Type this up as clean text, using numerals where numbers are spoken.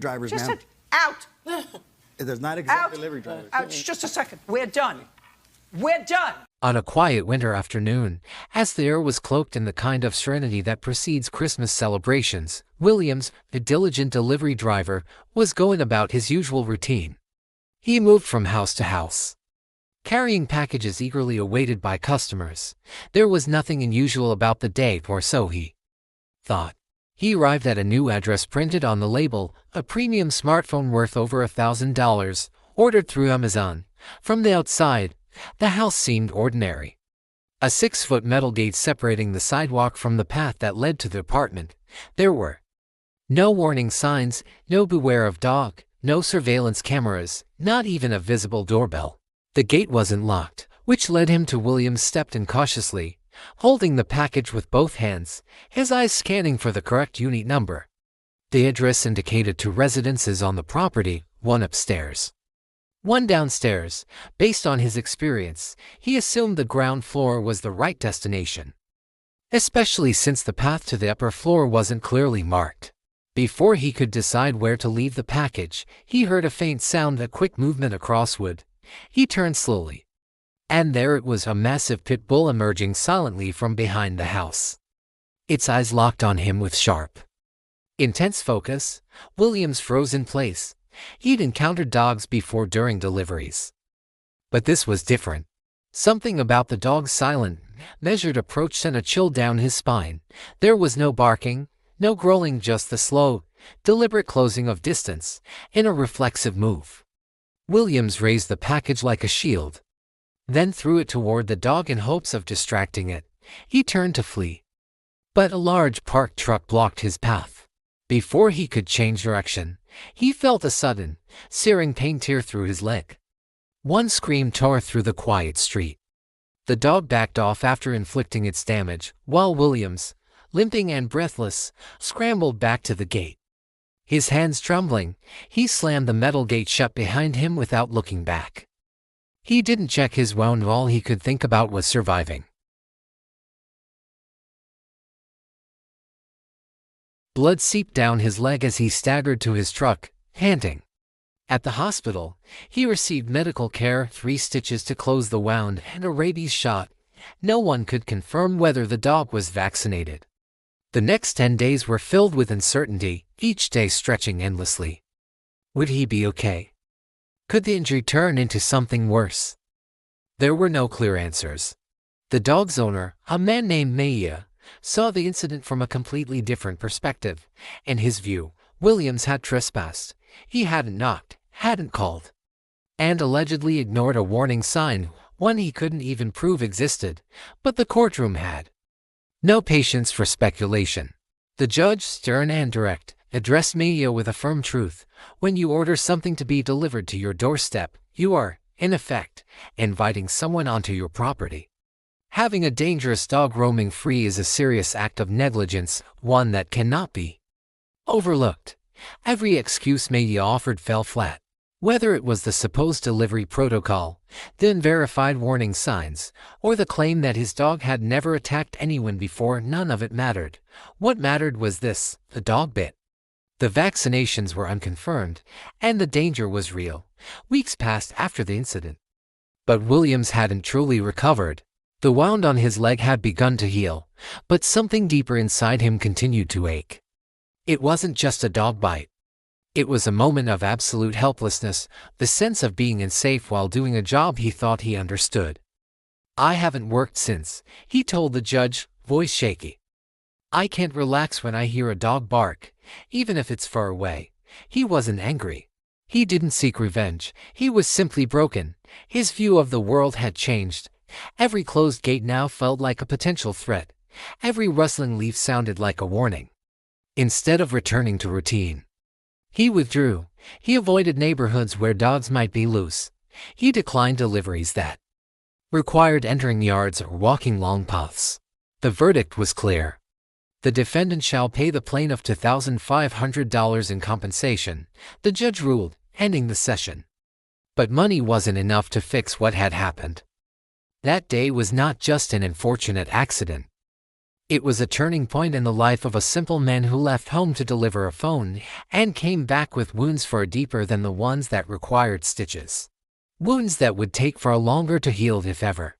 drivers, Just ma'am. out. There's not exempt Out. delivery drivers. Out. Just a second. We're done. We're done. On a quiet winter afternoon, as the air was cloaked in the kind of serenity that precedes Christmas celebrations, Williams, the diligent delivery driver, was going about his usual routine. He moved from house to house, carrying packages eagerly awaited by customers. There was nothing unusual about the day, or so he thought. He arrived at a new address printed on the label, a premium smartphone worth over $1,000, ordered through Amazon. From the outside, the house seemed ordinary. A 6-foot metal gate separating the sidewalk from the path that led to the apartment. There were no warning signs, no beware of dog, no surveillance cameras, not even a visible doorbell. The gate wasn't locked, which led him to Williams stepped in cautiously, holding the package with both hands, his eyes scanning for the correct unit number. The address indicated 2 residences on the property, one upstairs, one downstairs. Based on his experience, he assumed the ground floor was the right destination, especially since the path to the upper floor wasn't clearly marked. Before he could decide where to leave the package, he heard a faint sound, a quick movement across wood. He turned slowly, and there it was, a massive pit bull emerging silently from behind the house. Its eyes locked on him with sharp, intense focus. Williams froze in place. He'd encountered dogs before during deliveries, but this was different. Something about the dog's silent, measured approach sent a chill down his spine. There was no barking, no growling, just the slow, deliberate closing of distance, in a reflexive move. Williams raised the package like a shield, then threw it toward the dog in hopes of distracting it. He turned to flee, but a large parked truck blocked his path. Before he could change direction, he felt a sudden, searing pain tear through his leg. One scream tore through the quiet street. The dog backed off after inflicting its damage, while Williams, limping and breathless, scrambled back to the gate. His hands trembling, he slammed the metal gate shut behind him without looking back. He didn't check his wound. All he could think about was surviving. Blood seeped down his leg as he staggered to his truck, panting. At the hospital, he received medical care, 3 stitches to close the wound, and a rabies shot. No one could confirm whether the dog was vaccinated. The next 10 days were filled with uncertainty, each day stretching endlessly. Would he be okay? Could the injury turn into something worse? There were no clear answers. The dog's owner, a man named Maya, saw the incident from a completely different perspective. In his view, Williams had trespassed. He hadn't knocked, hadn't called, and allegedly ignored a warning sign, one he couldn't even prove existed, but the courtroom had no patience for speculation. The judge, stern and direct, addressed Maya with a firm truth. When you order something to be delivered to your doorstep, you are, in effect, inviting someone onto your property. Having a dangerous dog roaming free is a serious act of negligence, one that cannot be overlooked. Every excuse Maya offered fell flat. Whether it was the supposed delivery protocol, the unverified warning signs, or the claim that his dog had never attacked anyone before, none of it mattered. What mattered was this: the dog bit. The vaccinations were unconfirmed, and the danger was real. Weeks passed after the incident, but Williams hadn't truly recovered. The wound on his leg had begun to heal, but something deeper inside him continued to ache. It wasn't just a dog bite. It was a moment of absolute helplessness, the sense of being unsafe while doing a job he thought he understood. I haven't worked since, he told the judge, voice shaky. I can't relax when I hear a dog bark, even if it's far away. He wasn't angry. He didn't seek revenge. He was simply broken. His view of the world had changed. Every closed gate now felt like a potential threat. Every rustling leaf sounded like a warning. Instead of returning to routine, he withdrew. He avoided neighborhoods where dogs might be loose. He declined deliveries that required entering yards or walking long paths. The verdict was clear. The defendant shall pay the plaintiff $2,500 in compensation, the judge ruled, ending the session. But money wasn't enough to fix what had happened. That day was not just an unfortunate accident. It was a turning point in the life of a simple man who left home to deliver a phone and came back with wounds far deeper than the ones that required stitches. Wounds that would take far longer to heal if ever.